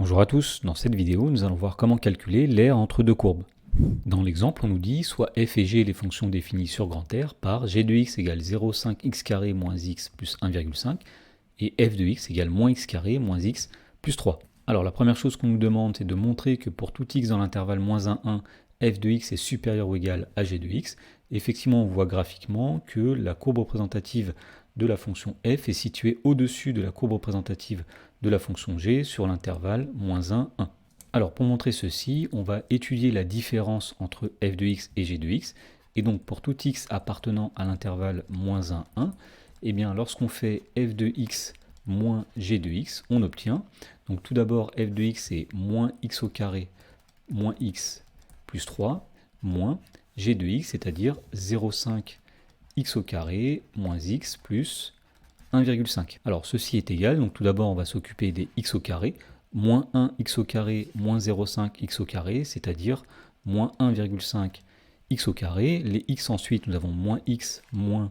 Bonjour à tous, dans cette vidéo nous allons voir comment calculer l'aire entre deux courbes. Dans l'exemple on nous dit soit f et g les fonctions définies sur grand R par g de x égale 0,5 x carré moins x plus 1,5 et f de x égale moins x carré moins x plus 3. Alors la première chose qu'on nous demande c'est de montrer que pour tout x dans l'intervalle moins 1, 1, f de x est supérieur ou égal à g de x. Effectivement on voit graphiquement que la courbe représentative de la fonction f est située au-dessus de la courbe représentative de la fonction g sur l'intervalle moins 1, 1. Alors pour montrer ceci, on va étudier la différence entre f de x et g de x. Et donc pour tout x appartenant à l'intervalle moins 1, 1, et bien lorsqu'on fait f de x moins g de x, on obtient, donc tout d'abord f de x est moins x au carré moins x plus 3 moins g de x, c'est-à-dire 0,5 x au carré moins x plus 1,5. Alors ceci est égal, donc tout d'abord on va s'occuper des x au carré, moins 1 x au carré moins 0,5 x au carré, c'est-à-dire moins 1,5 x au carré. Les x ensuite, nous avons moins x, moins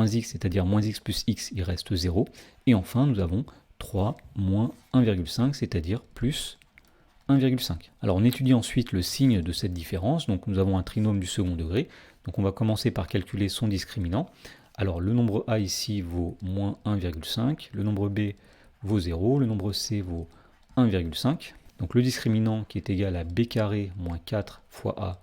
x, c'est-à-dire moins x plus x, il reste 0. Et enfin, nous avons 3 moins 1,5, c'est-à-dire plus 1,5. Alors on étudie ensuite le signe de cette différence, donc nous avons un trinôme du second degré, donc on va commencer par calculer son discriminant. Alors le nombre a ici vaut moins 1,5, le nombre b vaut 0, le nombre c vaut 1,5. Donc le discriminant qui est égal à b carré moins 4 fois a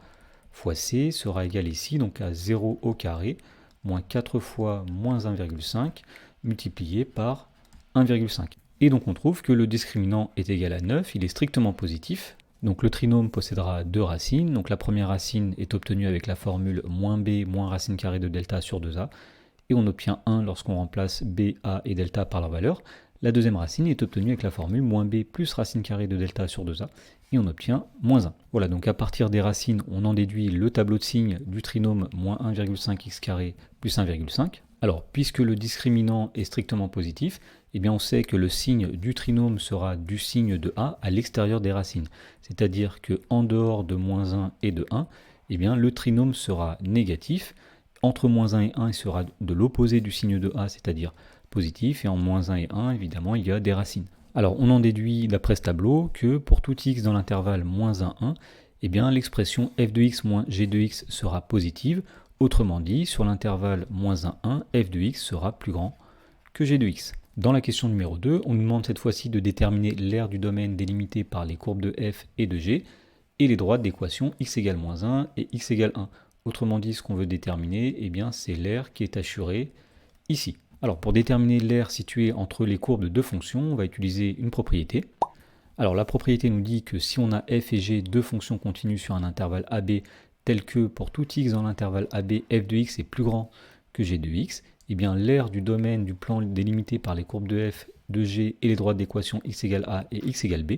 fois c sera égal ici donc à 0 au carré moins 4 fois moins 1,5 multiplié par 1,5. Et donc on trouve que le discriminant est égal à 9, il est strictement positif. Donc le trinôme possédera deux racines. Donc la première racine est obtenue avec la formule moins b moins racine carrée de delta sur 2a. Et on obtient 1 lorsqu'on remplace b, a et delta par leur valeur. La deuxième racine est obtenue avec la formule moins b plus racine carrée de delta sur 2a, et on obtient moins 1. Voilà, donc à partir des racines, on en déduit le tableau de signes du trinôme moins 1,5 x carré plus 1,5. Alors, puisque le discriminant est strictement positif, eh bien on sait que le signe du trinôme sera du signe de a à l'extérieur des racines. C'est-à-dire qu'en dehors de moins 1 et de 1, eh bien le trinôme sera négatif. Entre moins 1 et 1, il sera de l'opposé du signe de a, c'est-à-dire positif, et en moins 1 et 1, évidemment, il y a des racines. Alors, on en déduit d'après ce tableau que pour tout x dans l'intervalle moins 1, 1, eh bien, l'expression f de x moins g de x sera positive. Autrement dit, sur l'intervalle moins 1, 1, f de x sera plus grand que g de x. Dans la question numéro 2, on nous demande cette fois-ci de déterminer l'aire du domaine délimité par les courbes de f et de g, et les droites d'équation x égale moins 1 et x égale 1. Autrement dit, ce qu'on veut déterminer, eh bien, c'est l'aire qui est assurée ici. Alors, pour déterminer l'aire située entre les courbes de deux fonctions, on va utiliser une propriété. Alors, la propriété nous dit que si on a f et g, deux fonctions continues sur un intervalle AB, tel que pour tout x dans l'intervalle AB, f de x est plus grand que g de x, eh bien, l'aire du domaine du plan délimité par les courbes de f, de g et les droites d'équation x égale a et x égale b,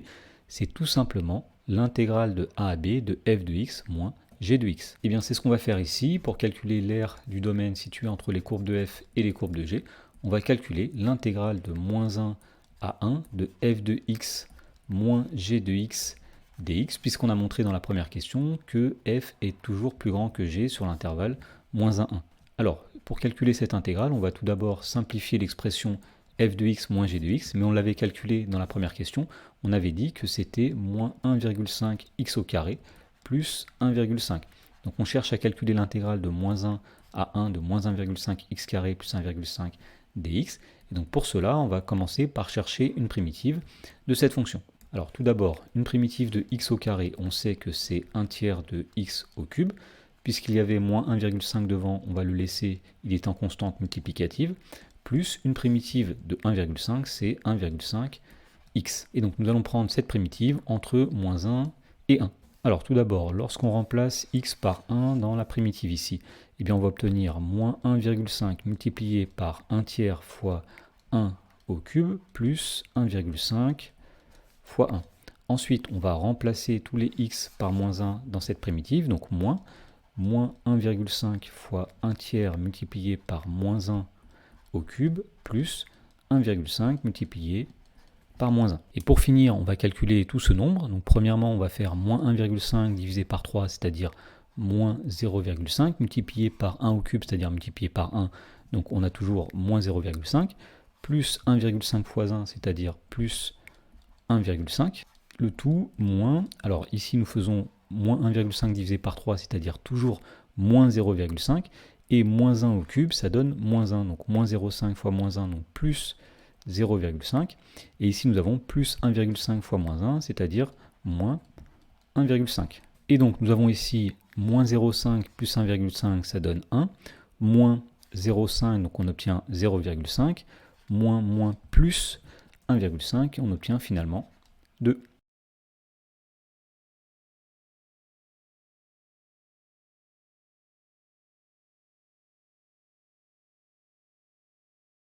c'est tout simplement l'intégrale de a à b de f de x moins g de x. Et bien c'est ce qu'on va faire ici pour calculer l'aire du domaine situé entre les courbes de f et les courbes de g. On va calculer l'intégrale de moins 1 à 1 de f de x moins g de x dx, puisqu'on a montré dans la première question que f est toujours plus grand que g sur l'intervalle moins 1, 1. Alors, pour calculer cette intégrale, on va tout d'abord simplifier l'expression f de x moins g de x, mais on l'avait calculé dans la première question, on avait dit que c'était moins 1,5 x au carré plus 1,5. Donc on cherche à calculer l'intégrale de moins 1 à 1 de moins 1,5 x carré plus 1,5 dx. Et donc pour cela, on va commencer par chercher une primitive de cette fonction. Alors tout d'abord, une primitive de x au carré, on sait que c'est 1 tiers de x au cube. Puisqu'il y avait moins 1,5 devant, on va le laisser, il est en constante multiplicative. Plus une primitive de 1,5, c'est 1,5 x. Et donc nous allons prendre cette primitive entre moins 1 et 1. Alors tout d'abord, lorsqu'on remplace x par 1 dans la primitive ici, eh bien on va obtenir moins 1,5 multiplié par 1 tiers fois 1 au cube plus 1,5 fois 1. Ensuite, on va remplacer tous les x par moins 1 dans cette primitive, donc moins 1,5 fois 1 tiers multiplié par moins 1 au cube plus 1,5 multiplié par moins 1. Et pour finir, on va calculer tout ce nombre. Donc premièrement, on va faire moins 1,5 divisé par 3, c'est-à-dire moins 0,5, multiplié par 1 au cube, c'est-à-dire multiplié par 1, donc on a toujours moins 0,5, plus 1,5 fois 1, c'est-à-dire plus 1,5. le tout moins, alors ici nous faisons moins 1,5 divisé par 3, c'est-à-dire toujours moins 0,5, et moins 1 au cube, ça donne moins 1, donc moins 0,5 fois moins 1, donc plus 0,5, et ici nous avons plus 1,5 fois moins 1, c'est-à-dire moins 1,5. Et donc nous avons ici moins 0,5 plus 1,5, ça donne 1, moins 0,5, donc on obtient 0,5, moins plus 1,5, on obtient finalement 2.